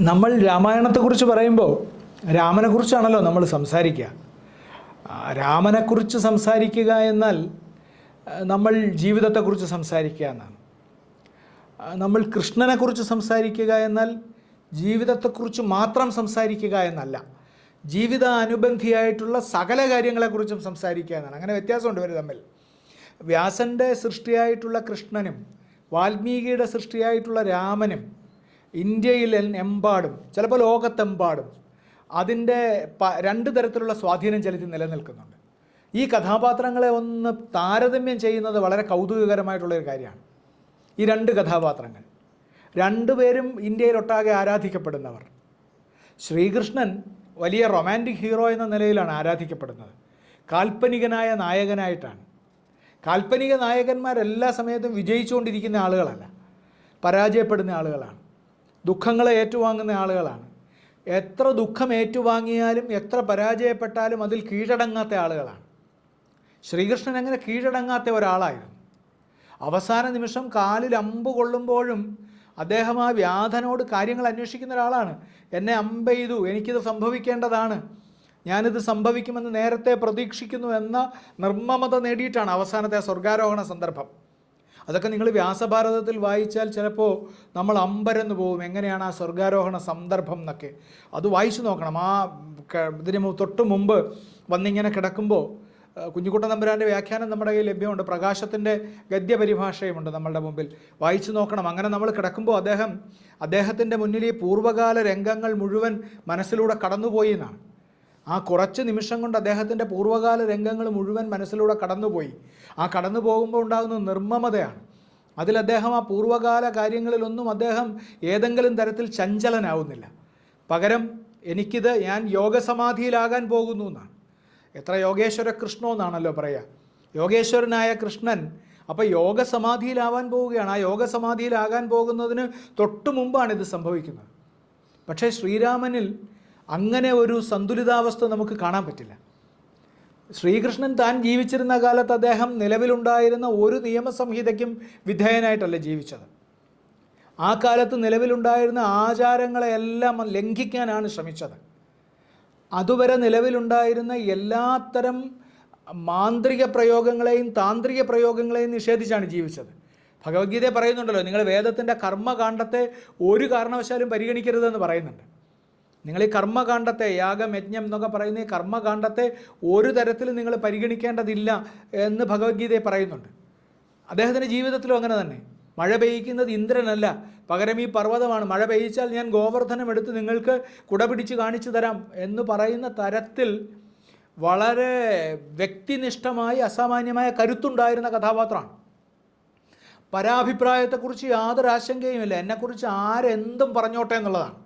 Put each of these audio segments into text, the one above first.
നമ്മൾ രാമായണത്തെക്കുറിച്ച് പറയുമ്പോൾ രാമനെക്കുറിച്ചാണല്ലോ നമ്മൾ സംസാരിക്കുക. രാമനെക്കുറിച്ച് സംസാരിക്കുക എന്നാൽ നമ്മൾ ജീവിതത്തെക്കുറിച്ച് സംസാരിക്കുക എന്നാണ്. നമ്മൾ കൃഷ്ണനെക്കുറിച്ച് സംസാരിക്കുക എന്നാൽ ജീവിതത്തെക്കുറിച്ച് മാത്രം സംസാരിക്കുക എന്നല്ല, ജീവിത അനുബന്ധിയായിട്ടുള്ള സകല കാര്യങ്ങളെക്കുറിച്ചും സംസാരിക്കുക എന്നാണ്. അങ്ങനെ വ്യത്യാസമുണ്ട് ഇവർ തമ്മിൽ. വ്യാസൻ്റെ സൃഷ്ടിയായിട്ടുള്ള കൃഷ്ണനും വാൽമീകിയുടെ സൃഷ്ടിയായിട്ടുള്ള രാമനും ഇന്ത്യയിൽ എമ്പാടും, ചിലപ്പോൾ ലോകത്തെമ്പാടും അതിൻ്റെ രണ്ട് തരത്തിലുള്ള സ്വാധീനം ചെലുത്തി നിലനിൽക്കുന്നുണ്ട്. ഈ കഥാപാത്രങ്ങളെ ഒന്ന് താരതമ്യം ചെയ്യുന്നത് വളരെ കൗതുകകരമായിട്ടുള്ളൊരു കാര്യമാണ്. ഈ രണ്ട് കഥാപാത്രങ്ങൾ രണ്ടുപേരും ഇന്ത്യയിലൊട്ടാകെ ആരാധിക്കപ്പെടുന്നവർ. ശ്രീകൃഷ്ണൻ വലിയ റൊമാൻറ്റിക് ഹീറോ എന്ന നിലയിലാണ് ആരാധിക്കപ്പെടുന്നത്, കാൽപ്പനികനായ നായകനായിട്ടാണ്. കാൽപ്പനിക നായകന്മാരെല്ലാ സമയത്തും വിജയിച്ചുകൊണ്ടിരിക്കുന്ന ആളുകളല്ല, പരാജയപ്പെടുന്ന ആളുകളാണ്, ദുഃഖങ്ങളെ ഏറ്റുവാങ്ങുന്ന ആളുകളാണ്. എത്ര ദുഃഖം ഏറ്റുവാങ്ങിയാലും എത്ര പരാജയപ്പെട്ടാലും അതിൽ കീഴടങ്ങാത്ത ആളുകളാണ്. ശ്രീകൃഷ്ണൻ അങ്ങനെ കീഴടങ്ങാത്ത ഒരാളായിരുന്നു. അവസാന നിമിഷം കാലിൽ അമ്പ് കൊള്ളുമ്പോഴും അദ്ദേഹം ആ വ്യാധനോട് കാര്യങ്ങൾ അന്വേഷിക്കുന്ന ഒരാളാണ്. എന്നെ അമ്പെയ്തു, എനിക്കിത് സംഭവിക്കേണ്ടതാണ്, ഞാനിത് സംഭവിക്കുമെന്ന് നേരത്തെ പ്രതീക്ഷിക്കുന്നു എന്ന നിർമ്മമത നേടിയിട്ടാണ് അവസാനത്തെ സ്വർഗാരോഹണ സന്ദർഭം. അതൊക്കെ നിങ്ങൾ വ്യാസഭാരതത്തിൽ വായിച്ചാൽ ചിലപ്പോൾ നമ്മൾ അമ്പരന്ന് പോകും, എങ്ങനെയാണ് ആ സ്വർഗാരോഹണ സന്ദർഭം എന്നൊക്കെ. അത് വായിച്ചു നോക്കണം. ആ ഇതിന് തൊട്ട് മുമ്പ് വന്നിങ്ങനെ കിടക്കുമ്പോൾ കുഞ്ഞിക്കുട്ടൻ തമ്പുരാൻ്റെ വ്യാഖ്യാനം നമ്മുടെ കയ്യിൽ ലഭ്യമുണ്ട്, പ്രകാശത്തിൻ്റെ ഗദ്യപരിഭാഷയുമുണ്ട് നമ്മളുടെ മുമ്പിൽ, വായിച്ചു നോക്കണം. അങ്ങനെ നമ്മൾ കിടക്കുമ്പോൾ അദ്ദേഹത്തിൻ്റെ മുന്നിൽ ഈ പൂർവ്വകാല രംഗങ്ങൾ മുഴുവൻ മനസ്സിലൂടെ കടന്നുപോയി എന്നാണ്. ആ കുറച്ച് നിമിഷം കൊണ്ട് അദ്ദേഹത്തിൻ്റെ പൂർവ്വകാല രംഗങ്ങൾ മുഴുവൻ മനസ്സിലൂടെ കടന്നുപോയി. ആ കടന്നു പോകുമ്പോൾ ഉണ്ടാകുന്ന നിർമ്മമതയാണ്. അതിൽ അദ്ദേഹം ആ പൂർവ്വകാല കാര്യങ്ങളിലൊന്നും അദ്ദേഹം ഏതെങ്കിലും തരത്തിൽ ചഞ്ചലനാവുന്നില്ല. പകരം ഞാൻ യോഗസമാധിയിലാകാൻ പോകുന്നു എന്നാണ്. എത്ര യോഗേശ്വര കൃഷ്ണോ എന്നാണല്ലോ പറയുക. യോഗേശ്വരനായ കൃഷ്ണൻ അപ്പോൾ യോഗസമാധിയിലാവാൻ പോവുകയാണ്. ആ യോഗസമാധിയിലാകാൻ പോകുന്നതിന് തൊട്ടു മുമ്പാണ് ഇത് സംഭവിക്കുന്നത്. പക്ഷേ ശ്രീരാമനിൽ അങ്ങനെ ഒരു സന്തുലിതാവസ്ഥ നമുക്ക് കാണാൻ പറ്റില്ല. ശ്രീകൃഷ്ണൻ താൻ ജീവിച്ചിരുന്ന കാലത്ത് അദ്ദേഹം നിലവിലുണ്ടായിരുന്ന ഒരു നിയമസംഹിതയ്ക്കും വിധേയനായിട്ടല്ല ജീവിച്ചത്. ആ കാലത്ത് നിലവിലുണ്ടായിരുന്ന ആചാരങ്ങളെയെല്ലാം ലംഘിക്കാനാണ് ശ്രമിച്ചത്. അതുവരെ നിലവിലുണ്ടായിരുന്ന എല്ലാത്തരം മാന്ത്രിക പ്രയോഗങ്ങളെയും താന്ത്രിക പ്രയോഗങ്ങളെയും നിഷേധിച്ചാണ് ജീവിച്ചത്. ഭഗവത്ഗീത പറയുന്നുണ്ടല്ലോ, നിങ്ങൾ വേദത്തിൻ്റെ കർമ്മകാണ്ഡത്തെ ഒരു കാരണവശാലും പരിഗണിക്കരുതെന്ന് പറയുന്നുണ്ട്. നിങ്ങൾ ഈ കർമ്മകാണ്ഡത്തെ, യാഗം യജ്ഞം എന്നൊക്കെ പറയുന്ന ഈ കർമ്മകാണ്ഡത്തെ ഒരു തരത്തിലും നിങ്ങൾ പരിഗണിക്കേണ്ടതില്ല എന്ന് ഭഗവത്ഗീതയെ പറയുന്നുണ്ട്. അദ്ദേഹത്തിൻ്റെ ജീവിതത്തിലും അങ്ങനെ തന്നെ. മഴ പെയ്യിക്കുന്നത് ഇന്ദ്രനല്ല, പകരം ഈ പർവ്വതമാണ്. മഴ പെയ്യിച്ചാൽ ഞാൻ ഗോവർദ്ധനം എടുത്ത് നിങ്ങൾക്ക് കുട പിടിച്ച് കാണിച്ചു തരാം എന്ന് പറയുന്ന തരത്തിൽ വളരെ വ്യക്തിനിഷ്ഠമായി അസാമാന്യമായ കരുത്തുണ്ടായിരുന്ന കഥാപാത്രമാണ്. പരാഭിപ്രായത്തെക്കുറിച്ച് യാതൊരു ആശങ്കയുമില്ല. എന്നെക്കുറിച്ച് ആരെന്തും പറഞ്ഞോട്ടെ എന്നുള്ളതാണ്.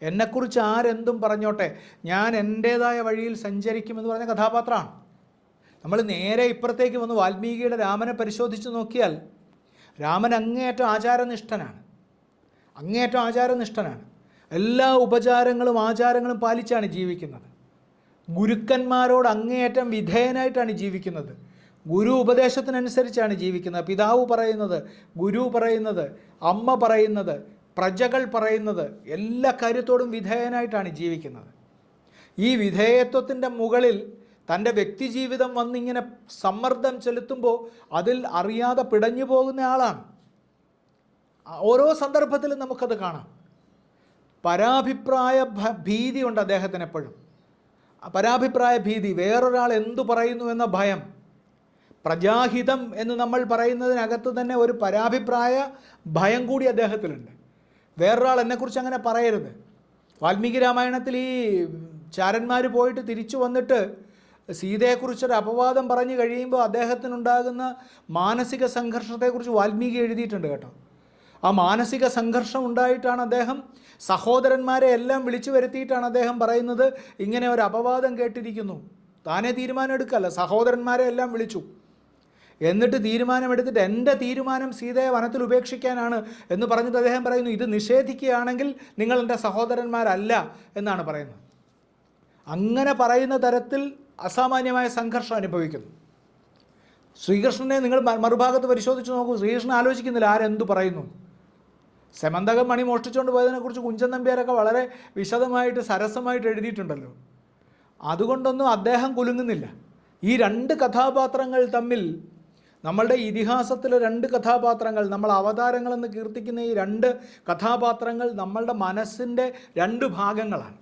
എന്നെക്കുറിച്ച് ആരെന്തും പറഞ്ഞോട്ടെ, ഞാൻ എൻ്റേതായ വഴിയിൽ സഞ്ചരിക്കുമെന്ന് പറഞ്ഞ കഥാപാത്രമാണ്. നമ്മൾ നേരെ ഇപ്പുറത്തേക്ക് വന്ന് വാൽമീകിയുടെ രാമനെ പരിശോധിച്ച് നോക്കിയാൽ രാമൻ അങ്ങേയറ്റം ആചാരനിഷ്ഠനാണ്. എല്ലാ ഉപചാരങ്ങളും ആചാരങ്ങളും പാലിച്ചാണ് ജീവിക്കുന്നത്. ഗുരുക്കന്മാരോട് അങ്ങേയറ്റം വിധേയനായിട്ടാണ് ജീവിക്കുന്നത്. ഗുരു ഉപദേശത്തിനനുസരിച്ചാണ് ജീവിക്കുന്നത്. പിതാവ് പറയുന്നത്, ഗുരു പറയുന്നത്, അമ്മ പറയുന്നത്, പ്രജകൾ പറയുന്നത്, എല്ലാ കാര്യത്തോടും വിധേയനായിട്ടാണ് ജീവിക്കുന്നത്. ഈ വിധേയത്വത്തിൻ്റെ മുകളിൽ തൻ്റെ വ്യക്തിജീവിതം വന്നിങ്ങനെ സമ്മർദ്ദം ചെലുത്തുമ്പോൾ അതിൽ അറിയാതെ പിടഞ്ഞു പോകുന്ന ആളാണ്. ഓരോ സന്ദർഭത്തിലും നമുക്കത് കാണാം. പരാഭിപ്രായ ഭീതി ഉണ്ട് അദ്ദേഹത്തിന് എപ്പോഴും. പരാഭിപ്രായ ഭീതി, വേറൊരാൾ എന്തു പറയുന്നു എന്ന ഭയം. പ്രജാഹിതം എന്ന് നമ്മൾ പറയുന്നതിനകത്ത് തന്നെ ഒരു പരാഭിപ്രായ ഭയം കൂടി അദ്ദേഹത്തിലുണ്ട്. വേറൊരാൾ എന്നെക്കുറിച്ച് അങ്ങനെ പറയരുത്. വാൽമീകി രാമായണത്തിൽ ഈ ചാരന്മാർ പോയിട്ട് തിരിച്ചു വന്നിട്ട് സീതയെക്കുറിച്ചൊരു അപവാദം പറഞ്ഞു കഴിയുമ്പോൾ അദ്ദേഹത്തിനുണ്ടാകുന്ന മാനസിക സംഘർഷത്തെക്കുറിച്ച് വാൽമീകി എഴുതിയിട്ടുണ്ട് കേട്ടോ. ആ മാനസിക സംഘർഷം ഉണ്ടായിട്ടാണ് അദ്ദേഹം സഹോദരന്മാരെ എല്ലാം വിളിച്ചു വരുത്തിയിട്ടാണ് അദ്ദേഹം പറയുന്നത്, ഇങ്ങനെ ഒരു അപവാദം കേട്ടിരിക്കുന്നു. താനേ തീരുമാനം എടുക്കല്ല, സഹോദരന്മാരെ എല്ലാം വിളിച്ചു. എന്നിട്ട് തീരുമാനമെടുത്തിട്ട് എൻ്റെ തീരുമാനം സീതയെ വനത്തിൽ ഉപേക്ഷിക്കാനാണ് എന്ന് പറഞ്ഞിട്ട് അദ്ദേഹം പറയുന്നു, ഇത് നിഷേധിക്കുകയാണെങ്കിൽ നിങ്ങൾ എൻ്റെ സഹോദരന്മാരല്ല എന്നാണ് പറയുന്നത്. അങ്ങനെ പറയുന്ന തരത്തിൽ അസാമാന്യമായ സംഘർഷം അനുഭവിക്കുന്നു. ശ്രീകൃഷ്ണനെ നിങ്ങൾ മറുഭാഗത്ത് പരിശോധിച്ച് നോക്കൂ. ശ്രീകൃഷ്ണൻ ആലോചിക്കുന്നില്ല ആരെന്തു പറയുന്നു. സെമന്തകം മണി മോഷ്ടിച്ചുകൊണ്ട് പോയതിനെക്കുറിച്ച് കുഞ്ചൻ നമ്പ്യാരൊക്കെ വളരെ വിശദമായിട്ട് സരസമായിട്ട് എഴുതിയിട്ടുണ്ടല്ലോ. അതുകൊണ്ടൊന്നും അദ്ദേഹം കുലുങ്ങുന്നില്ല. ഈ രണ്ട് കഥാപാത്രങ്ങൾ തമ്മിൽ, നമ്മളുടെ ഇതിഹാസത്തിലെ രണ്ട് കഥാപാത്രങ്ങൾ, നമ്മൾ അവതാരങ്ങളെന്ന് കീർത്തിക്കുന്ന ഈ രണ്ട് കഥാപാത്രങ്ങൾ നമ്മളുടെ മനസ്സിൻ്റെ രണ്ട് ഭാഗങ്ങളാണ്.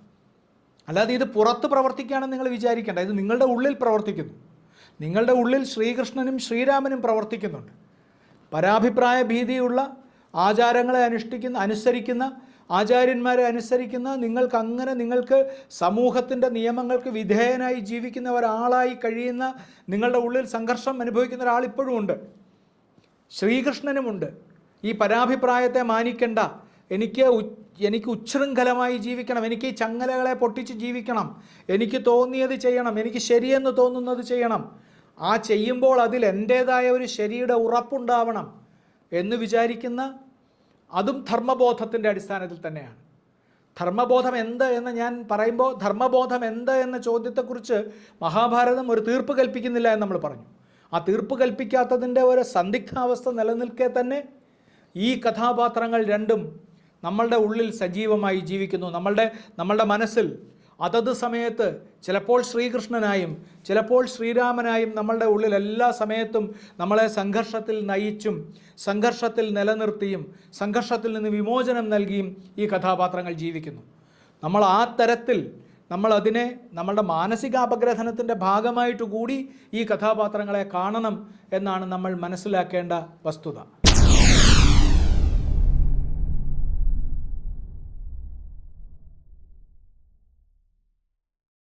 അല്ലാതെ ഇത് പുറത്ത് പ്രവർത്തിക്കുകയാണെന്ന് നിങ്ങൾ വിചാരിക്കേണ്ട. ഇത് നിങ്ങളുടെ ഉള്ളിൽ പ്രവർത്തിക്കുന്നു. നിങ്ങളുടെ ഉള്ളിൽ ശ്രീകൃഷ്ണനും ശ്രീരാമനും പ്രവർത്തിക്കുന്നുണ്ട്. പരാഭിപ്രായ ഭീതിയുള്ള ആചാരങ്ങളെ അനുസരിക്കുന്ന ആചാര്യന്മാരെ അനുസരിക്കുന്ന നിങ്ങൾക്ക് സമൂഹത്തിൻ്റെ നിയമങ്ങൾക്ക് വിധേയനായി ജീവിക്കുന്ന ഒരാളായി കഴിയുന്ന, നിങ്ങളുടെ ഉള്ളിൽ സംഘർഷം അനുഭവിക്കുന്ന ഒരാൾ ഇപ്പോഴും ഉണ്ട്. ശ്രീകൃഷ്ണനുമുണ്ട്. ഈ പരാഭിപ്രായത്തെ മാനിക്കേണ്ട, എനിക്ക് ഉച്ഛൃംഖലമായി ജീവിക്കണം, എനിക്ക് ഈ ചങ്ങലകളെ പൊട്ടിച്ച് ജീവിക്കണം, എനിക്ക് തോന്നിയത് ചെയ്യണം, എനിക്ക് ശരിയെന്ന് തോന്നുന്നത് ചെയ്യണം, ആ ചെയ്യുമ്പോൾ അതിൽ എൻ്റേതായ ഒരു ശരിയുടെ ഉറപ്പുണ്ടാവണം എന്ന് വിചാരിക്കുന്ന, അതും ധർമ്മബോധത്തിൻ്റെ അടിസ്ഥാനത്തിൽ തന്നെയാണ്. ധർമ്മബോധം എന്ത് എന്ന് ഞാൻ പറയുമ്പോൾ, ധർമ്മബോധം എന്ത് എന്ന ചോദ്യത്തെക്കുറിച്ച് മഹാഭാരതം ഒരു തീർപ്പ് കൽപ്പിക്കുന്നില്ല എന്ന് നമ്മൾ പറഞ്ഞു. ആ തീർപ്പ് കൽപ്പിക്കാത്തതിൻ്റെ ഒരു സന്ദിഗ്ധാവസ്ഥ നിലനിൽക്കെ തന്നെ ഈ കഥാപാത്രങ്ങൾ രണ്ടും നമ്മളുടെ ഉള്ളിൽ സജീവമായി ജീവിക്കുന്നു. നമ്മളുടെ മനസ്സിൽ അതത് സമയത്ത് ചിലപ്പോൾ ശ്രീകൃഷ്ണനായും ചിലപ്പോൾ ശ്രീരാമനായും നമ്മളുടെ ഉള്ളിൽ എല്ലാ സമയത്തും നമ്മളെ സംഘർഷത്തിൽ നയിച്ചും സംഘർഷത്തിൽ നിലനിർത്തിയും സംഘർഷത്തിൽ നിന്ന് വിമോചനം നൽകിയും ഈ കഥാപാത്രങ്ങൾ ജീവിക്കുന്നു. നമ്മൾ ആ തരത്തിൽ നമ്മളതിനെ നമ്മളുടെ മാനസികാപഗ്രഥനത്തിൻ്റെ ഭാഗമായിട്ട് കൂടി ഈ കഥാപാത്രങ്ങളെ കാണണം എന്നാണ് നമ്മൾ മനസ്സിലാക്കേണ്ട വസ്തുത.